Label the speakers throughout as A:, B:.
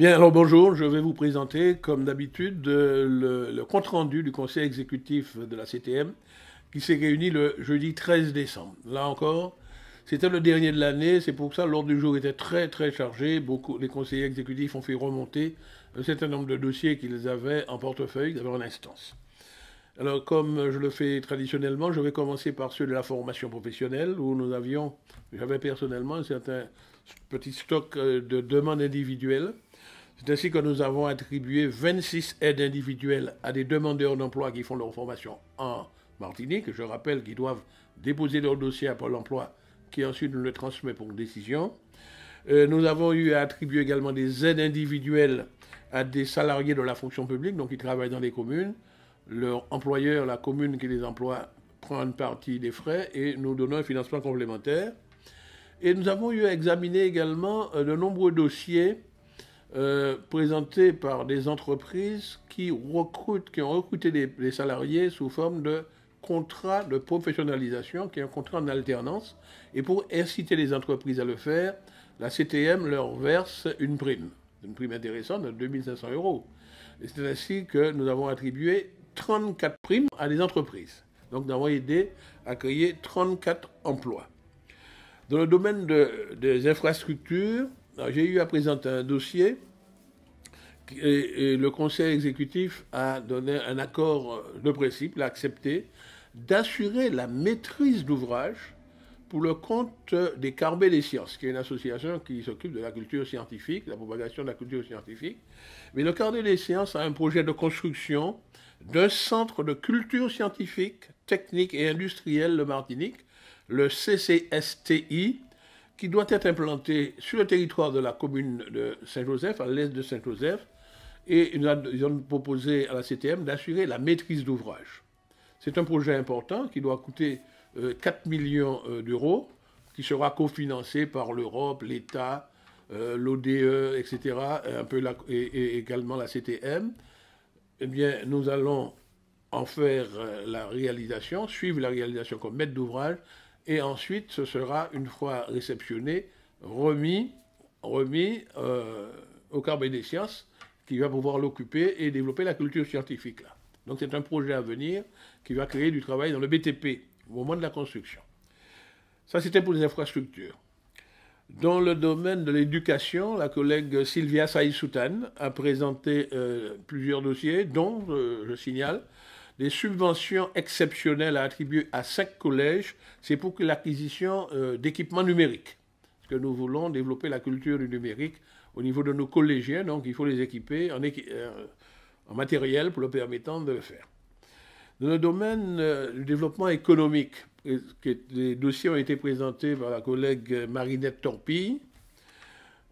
A: Bien, alors bonjour, je vais vous présenter, comme d'habitude, le compte-rendu du conseil exécutif de la CTM qui s'est réuni le jeudi 13 décembre. Là encore, c'était le dernier de l'année, c'est pour ça que l'ordre du jour était très très chargé. Les conseillers exécutifs ont fait remonter un certain nombre de dossiers qu'ils avaient en portefeuille, qu'ils avaient en instance. Alors, comme je le fais traditionnellement, je vais commencer par ceux de la formation professionnelle, où j'avais personnellement un certain petit stock de demandes individuelles. C'est ainsi que nous avons attribué 26 aides individuelles à des demandeurs d'emploi qui font leur formation en Martinique. Je rappelle qu'ils doivent déposer leur dossier à Pôle emploi, qui ensuite nous le transmet pour décision. Nous avons eu à attribuer également des aides individuelles à des salariés de la fonction publique, donc qui travaillent dans les communes. Leur employeur, la commune qui les emploie, prend une partie des frais et nous donnons un financement complémentaire. Et nous avons eu à examiner également de nombreux dossiers présentés par des entreprises qui ont recruté des salariés sous forme de contrat de professionnalisation, qui est un contrat en alternance. Et pour inciter les entreprises à le faire, la CTM leur verse une prime intéressante de 2500 €. Et c'est ainsi que nous avons attribué 34 primes à des entreprises. Donc nous avons aidé à créer 34 emplois. Dans le domaine des infrastructures, j'ai eu à présenter un dossier et le conseil exécutif a donné un accord de principe, l'a accepté, d'assurer la maîtrise d'ouvrage pour le compte des Carbet des Sciences, qui est une association qui s'occupe de la culture scientifique, de la propagation de la culture scientifique. Mais le Carbet des Sciences a un projet de construction d'un centre de culture scientifique, technique et industrielle de Martinique, le CCSTI, qui doit être implanté sur le territoire de la commune de Saint-Joseph, à l'est de Saint-Joseph, et ils ont proposé à la CTM d'assurer la maîtrise d'ouvrage. C'est un projet important qui doit coûter 4 millions d'euros, qui sera cofinancé par l'Europe, l'État, l'ODE, etc., et également la CTM. Eh bien, nous allons en faire la réalisation, suivre la réalisation comme maître d'ouvrage, et ensuite, ce sera, une fois réceptionné, remis au Carbet des Sciences, qui va pouvoir l'occuper et développer la culture scientifique là. Donc c'est un projet à venir qui va créer du travail dans le BTP au moment de la construction. Ça, c'était pour les infrastructures. Dans le domaine de l'éducation, la collègue Sylvia Saïd-Soutane a présenté plusieurs dossiers, dont, je signale, des subventions exceptionnelles à attribuer à 5 collèges. C'est pour l'acquisition d'équipements numériques. Parce que nous voulons développer la culture du numérique au niveau de nos collégiens, donc il faut les équiper en matériel pour leur permettant de le faire. Dans le domaine du développement économique, les dossiers ont été présentés par la collègue Marinette Torpille.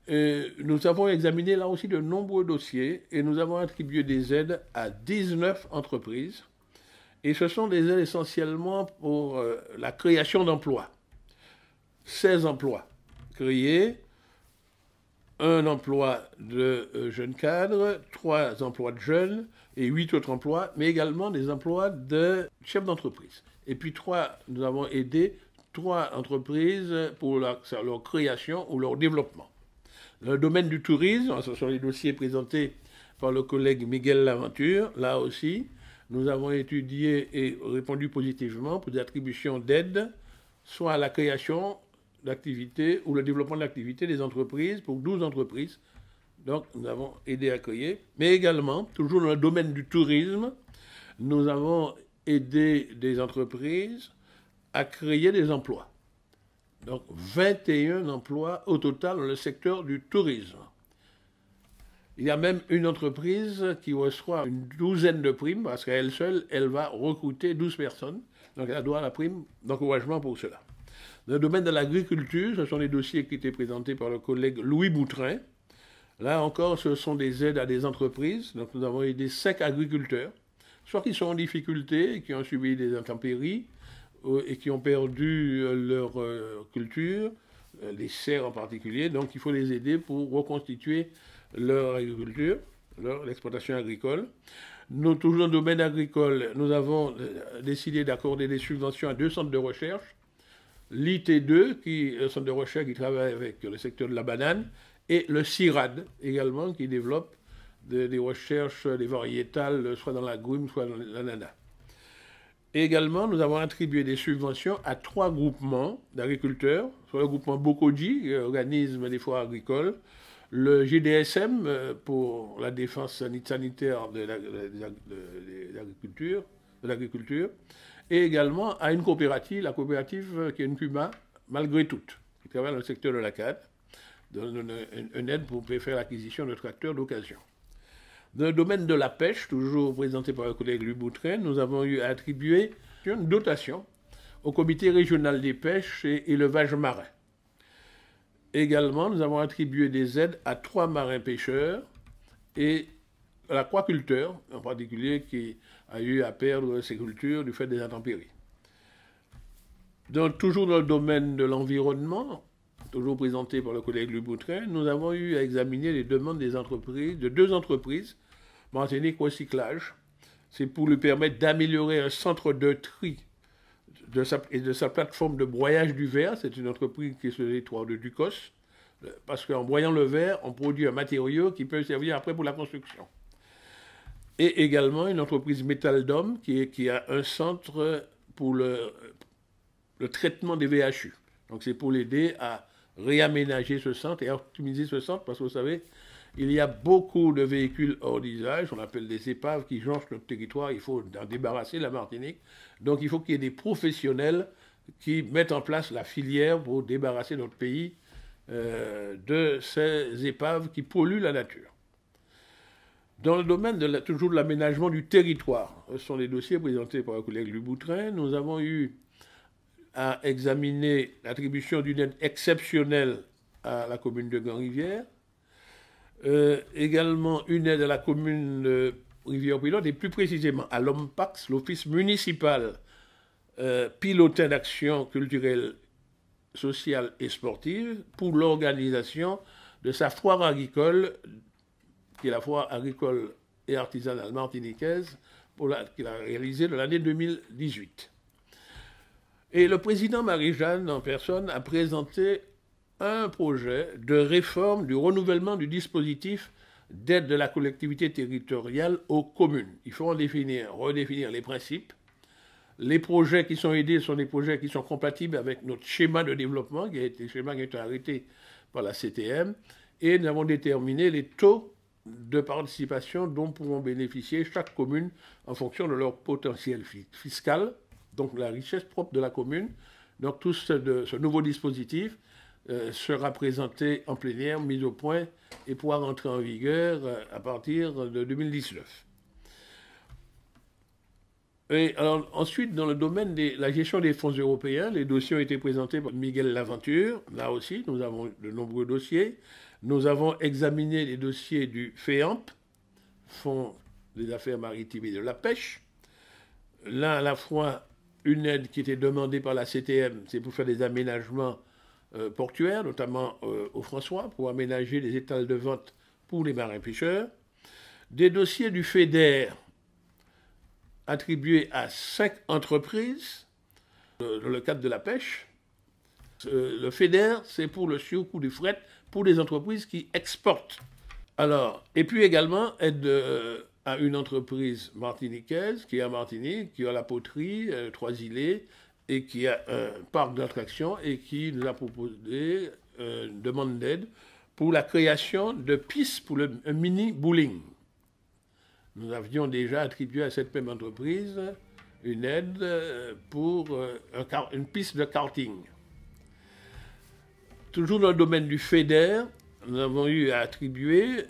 A: Nous avons examiné là aussi de nombreux dossiers et nous avons attribué des aides à 19 entreprises. Et ce sont des aides essentiellement pour la création d'emplois. 16 emplois créés, un emploi de jeunes cadres, 3 emplois de jeunes et 8 autres emplois, mais également des emplois de chefs d'entreprise. Et puis nous avons aidé 3 entreprises pour leur création ou leur développement. Dans le domaine du tourisme, ce sont les dossiers présentés par le collègue Miguel Laventure. Là aussi, nous avons étudié et répondu positivement pour des attributions d'aide, soit à la création d'activités ou le développement de l'activité des entreprises pour 12 entreprises. Donc, nous avons aidé à créer. Mais également, toujours dans le domaine du tourisme, nous avons aidé des entreprises à créer des emplois. Donc, 21 emplois au total dans le secteur du tourisme. Il y a même une entreprise qui reçoit une douzaine de primes parce qu'à elle seule, elle va recruter 12 personnes. Donc, elle doit la prime d'encouragement pour cela. Dans le domaine de l'agriculture, ce sont des dossiers qui étaient présentés par le collègue Louis Boutrin. Là encore, ce sont des aides à des entreprises. Donc nous avons aidé 5 agriculteurs, soit qui sont en difficulté, qui ont subi des intempéries et qui ont perdu leur culture, les serres en particulier. Donc il faut les aider pour reconstituer leur agriculture, l'exploitation agricole. Toujours dans le domaine agricole, nous avons décidé d'accorder des subventions à 2 centres de recherche. L'IT2, qui est un centre de recherche qui travaille avec le secteur de la banane, et le CIRAD également, qui développe des recherches, des variétales, soit dans l'agrumes, soit dans l'ananas. Et également, nous avons attribué des subventions à 3 groupements d'agriculteurs, soit le groupement Bokoji, organisme des foires agricoles, le GDSM pour la défense sanitaire de l'agriculture, et également à une coopérative, la coopérative qui est une Puma, malgré tout, qui travaille dans le secteur de la canne, donne une aide pour faire l'acquisition de tracteurs d'occasion. Dans le domaine de la pêche, toujours présenté par le collègue Louis Boutrin, nous avons eu à attribuer une dotation au comité régional des pêches et élevage marin. Également, nous avons attribué des aides à 3 marins pêcheurs et à l'aquaculteur, en particulier, qui a eu à perdre ses cultures du fait des intempéries. Donc, toujours dans le domaine de l'environnement, toujours présenté par le collègue Louis Boutrin, nous avons eu à examiner les demandes des entreprises, de 2 entreprises, Martinique Recyclage. C'est pour lui permettre d'améliorer un centre de tri et de sa plateforme de broyage du verre. C'est une entreprise qui est sur le territoire de Ducos, parce qu'en broyant le verre, on produit un matériau qui peut servir après pour la construction. Et également une entreprise Métal d'Homme qui a un centre pour le traitement des VHU. Donc c'est pour l'aider à réaménager ce centre et à optimiser ce centre, parce que vous savez, il y a beaucoup de véhicules hors d'usage, on appelle des épaves, qui jonchent notre territoire, il faut en débarrasser la Martinique. Donc il faut qu'il y ait des professionnels qui mettent en place la filière pour débarrasser notre pays de ces épaves qui polluent la nature. Dans le domaine toujours de l'aménagement du territoire, ce sont les dossiers présentés par le collègue Louis Boutrin, nous avons eu à examiner l'attribution d'une aide exceptionnelle à la commune de Grand-Rivière, également une aide à la commune de Rivière-Pilote, et plus précisément à l'OMPAX, l'Office municipal pilotin d'action culturelle, sociale et sportive, pour l'organisation de sa foire agricole, qui est la foire agricole et artisanale martiniquaise, qu'il a réalisée de l'année 2018. Et le président Marie-Jeanne, en personne, a présenté un projet de réforme du renouvellement du dispositif d'aide de la collectivité territoriale aux communes. Il faut redéfinir les principes. Les projets qui sont aidés sont des projets qui sont compatibles avec notre schéma de développement, qui a été arrêté par la CTM, et nous avons déterminé les taux de participation dont pourront bénéficier chaque commune en fonction de leur potentiel fiscal, donc la richesse propre de la commune. Donc tout ce nouveau dispositif sera présenté en plénière, mis au point et pourra rentrer en vigueur à partir de 2019. Et alors, ensuite, dans le domaine de la gestion des fonds européens, les dossiers ont été présentés par Miguel Laventure. Là aussi, nous avons de nombreux dossiers. Nous avons examiné les dossiers du FEAMP, Fonds des affaires maritimes et de la pêche. Là, à la fois, une aide qui était demandée par la CTM, c'est pour faire des aménagements portuaires, notamment au François, pour aménager des étals de vente pour les marins-pêcheurs. Des dossiers du FEDER attribués à 5 entreprises dans le cadre de la pêche. Le FEDER, c'est pour le surcoût du fret pour les entreprises qui exportent. Alors, et puis également, aide à une entreprise martiniquaise qui est à Martinique, qui a la poterie, 3 îlets, et qui a un parc d'attractions et qui nous a proposé une demande d'aide pour la création de pistes pour un mini-bowling. Nous avions déjà attribué à cette même entreprise une aide pour une piste de karting. Toujours dans le domaine du FEDER, nous avons eu à attribuer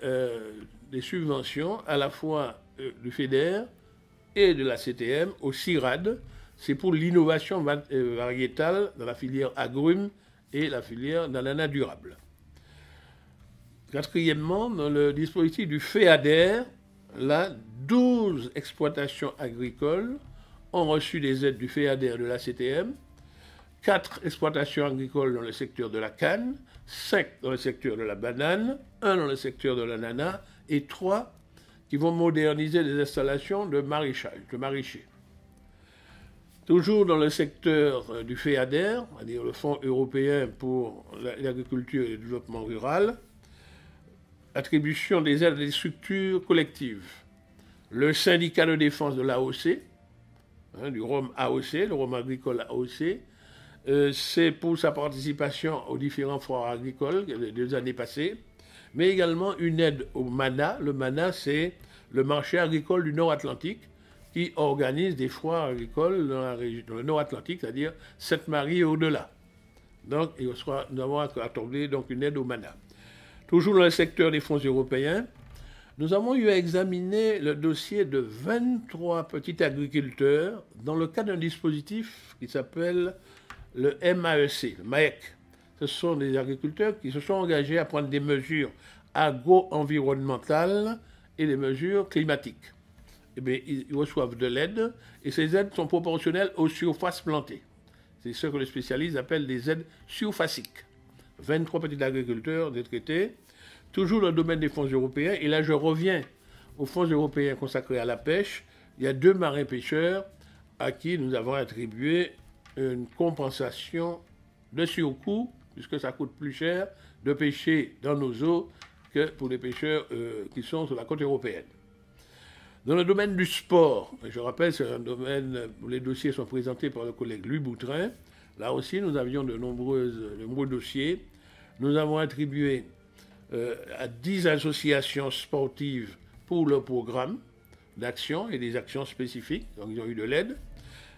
A: des subventions à la fois du FEDER et de la CTM au CIRAD. C'est pour l'innovation variétale dans la filière agrumes et la filière d'ananas durable. Quatrièmement, dans le dispositif du FEADER, là, 12 exploitations agricoles ont reçu des aides du FEADER de la CTM, 4 exploitations agricoles dans le secteur de la canne, 5 dans le secteur de la banane, 1 dans le secteur de l'ananas et 3 qui vont moderniser les installations de maraîchage, de maraîchers. Toujours dans le secteur du FEADER, c'est-à-dire le Fonds européen pour l'agriculture et le développement rural, attribution des aides à des structures collectives. Le syndicat de défense de l'AOC, du Rhum AOC, le Rhum agricole AOC, c'est pour sa participation aux différents foires agricoles des 2 années passées, mais également une aide au MANA. Le MANA, c'est le marché agricole du Nord-Atlantique qui organise des foires agricoles dans le Nord-Atlantique, c'est-à-dire Sainte-Marie et au-delà. Donc, nous avons accordé donc une aide au MANA. Toujours dans le secteur des fonds européens, nous avons eu à examiner le dossier de 23 petits agriculteurs dans le cadre d'un dispositif qui s'appelle le MAEC, le MAEC. Ce sont des agriculteurs qui se sont engagés à prendre des mesures agro-environnementales et des mesures climatiques. Eh bien, ils reçoivent de l'aide et ces aides sont proportionnelles aux surfaces plantées. C'est ce que les spécialistes appellent des aides surfaciques. 23 petits agriculteurs détraités, toujours dans le domaine des fonds européens. Et là, je reviens aux fonds européens consacrés à la pêche. Il y a 2 marins pêcheurs à qui nous avons attribué une compensation de surcoût, puisque ça coûte plus cher de pêcher dans nos eaux que pour les pêcheurs qui sont sur la côte européenne. Dans le domaine du sport, je rappelle, c'est un domaine où les dossiers sont présentés par le collègue Louis Boutrin. Là aussi, nous avions de nombreux dossiers. Nous avons attribué à 10 associations sportives pour le programme d'action et des actions spécifiques, donc ils ont eu de l'aide.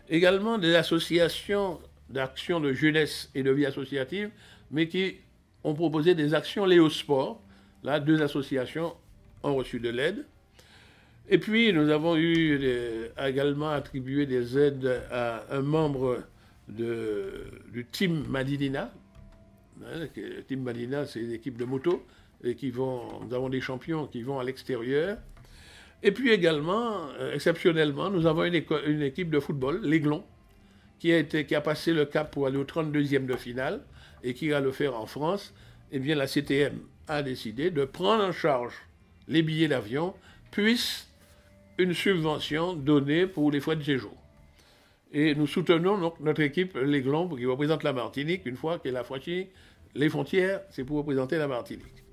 A: Également des associations d'action de jeunesse et de vie associative, mais qui ont proposé des actions liées au sport. Là, 2 associations ont reçu de l'aide. Et puis, nous avons eu également attribué des aides à un membre du Team Madinina. Le Team Madinina, c'est une équipe de moto, et nous avons des champions qui vont à l'extérieur. Et puis également, exceptionnellement, nous avons une équipe de football, l'Aiglon, qui a passé le cap pour aller au 32e de finale, et qui va le faire en France. Eh bien, la CTM a décidé de prendre en charge les billets d'avion, puis une subvention donnée pour les frais de séjour. Et nous soutenons donc notre équipe, l'Aiglon, qui représente la Martinique, une fois qu'elle a franchi les frontières, c'est pour représenter la Martinique.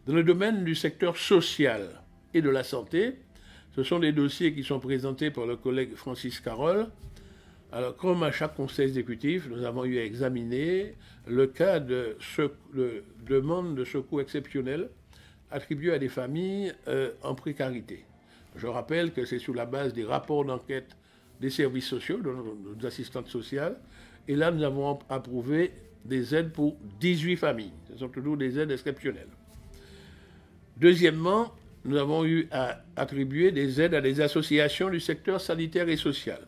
A: Dans le domaine du secteur social et de la santé, ce sont des dossiers qui sont présentés par le collègue Francis Carole. Alors, comme à chaque conseil exécutif, nous avons eu à examiner le cas de demande de secours exceptionnels attribués à des familles en précarité. Je rappelle que c'est sur la base des rapports d'enquête des services sociaux, de nos assistantes sociales. Et là, nous avons approuvé des aides pour 18 familles. Ce sont toujours des aides exceptionnelles. Deuxièmement, nous avons eu à attribuer des aides à des associations du secteur sanitaire et social.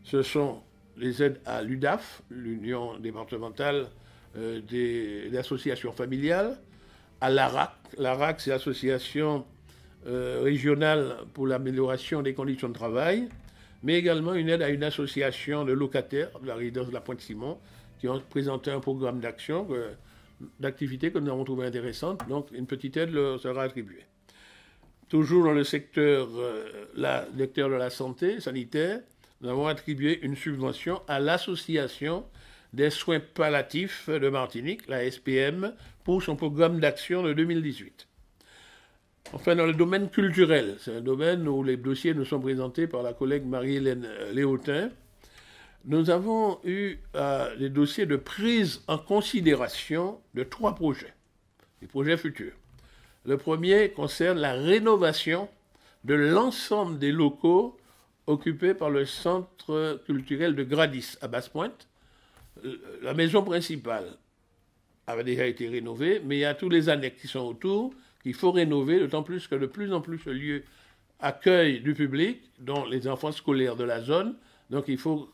A: Ce sont les aides à l'UDAF, l'Union départementale des associations familiales, à l'ARAC. L'ARAC, c'est l'association régionale pour l'amélioration des conditions de travail, mais également une aide à une association de locataires de la résidence de la Pointe-Simon qui ont présenté un programme d'action, d'activité que nous avons trouvé intéressante, donc une petite aide leur sera attribuée. Toujours dans le secteur de la santé sanitaire, nous avons attribué une subvention à l'Association des soins palliatifs de Martinique, la SPM, pour son programme d'action de 2018. Enfin, dans le domaine culturel, c'est un domaine où les dossiers nous sont présentés par la collègue Marie-Hélène Léotin, nous avons eu des dossiers de prise en considération de 3 projets, des projets futurs. Le premier concerne la rénovation de l'ensemble des locaux occupés par le centre culturel de Gradis à Basse-Pointe. La maison principale avait déjà été rénovée, mais il y a tous les annexes qui sont autour qu'il faut rénover, d'autant plus que de plus en plus ce lieu accueille du public, dont les enfants scolaires de la zone. Donc il faut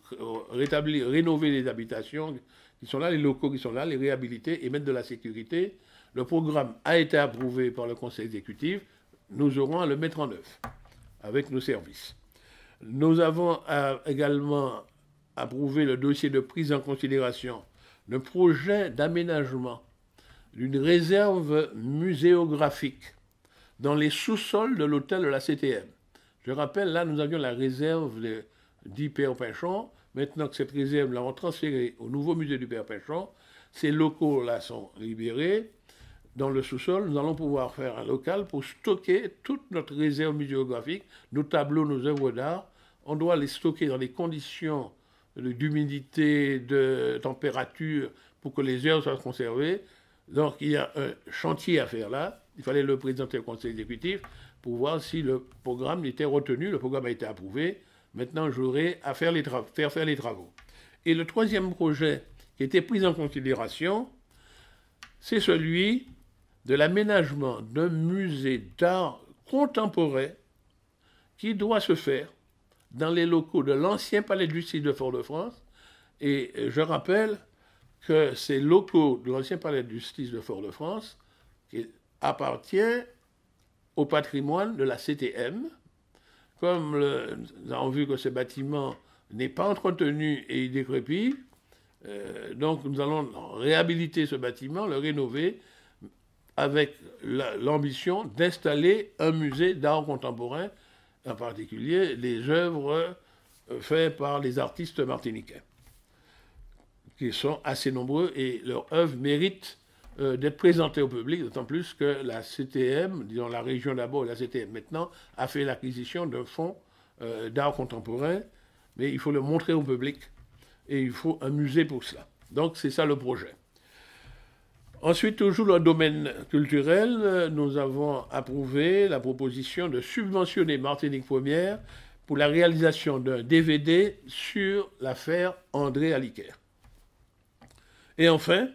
A: rénover les habitations qui sont là, les locaux qui sont là, les réhabiliter et mettre de la sécurité. Le programme a été approuvé par le conseil exécutif. Nous aurons à le mettre en œuvre avec nos services. Nous avons également approuvé le dossier de prise en considération d'un projet d'aménagement d'une réserve muséographique dans les sous-sols de l'hôtel de la CTM. Je rappelle, là, nous avions la réserve dit Père Pinchon. Maintenant que cette réserve, nous l'avons transférée au nouveau musée du Père Pinchon, ces locaux-là sont libérés. dans le sous-sol, nous allons pouvoir faire un local pour stocker toute notre réserve muséographique, nos tableaux, nos œuvres d'art. On doit les stocker dans des conditions d'humidité, de température, pour que les œuvres soient conservées. Donc il y a un chantier à faire là. Il fallait le présenter au conseil exécutif pour voir si le programme était retenu. Le programme a été approuvé. Maintenant, j'aurai à faire les travaux. Et le troisième projet qui a été pris en considération, c'est celui de l'aménagement d'un musée d'art contemporain qui doit se faire dans les locaux de l'ancien palais de justice de Fort-de-France. Et je rappelle que ces locaux de l'ancien palais de justice de Fort-de-France appartiennent au patrimoine de la CTM. Comme nous avons vu que ce bâtiment n'est pas entretenu et il décrépit, donc nous allons réhabiliter ce bâtiment, le rénover, avec l'ambition d'installer un musée d'art contemporain, en particulier les œuvres faites par les artistes martiniquais, qui sont assez nombreux et leurs œuvres méritent d'être présentées au public, d'autant plus que la CTM, disons la région d'abord et la CTM maintenant, a fait l'acquisition d'un fonds d'art contemporain, mais il faut le montrer au public et il faut un musée pour cela. Donc c'est ça le projet. Ensuite, toujours dans le domaine culturel, nous avons approuvé la proposition de subventionner Martinique Première pour la réalisation d'un DVD sur l'affaire André Aliquer. Et enfin,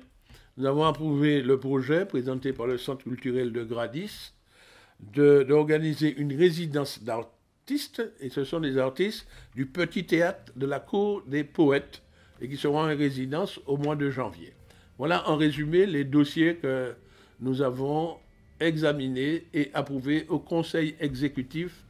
A: nous avons approuvé le projet présenté par le Centre culturel de Gradis d'organiser une résidence d'artistes, et ce sont des artistes du Petit Théâtre de la Cour des Poètes, et qui seront en résidence au mois de janvier. Voilà en résumé les dossiers que nous avons examinés et approuvés au Conseil exécutif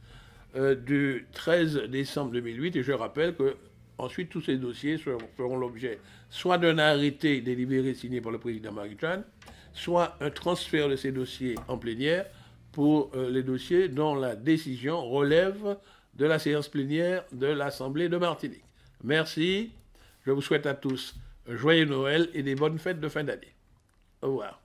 A: du 13 décembre 2008. Et je rappelle que ensuite tous ces dossiers feront l'objet soit d'un arrêté délibéré signé par le président Marie-Jeanne, soit un transfert de ces dossiers en plénière pour les dossiers dont la décision relève de la séance plénière de l'Assemblée de Martinique. Merci. Je vous souhaite à tous un joyeux Noël et des bonnes fêtes de fin d'année. Au revoir.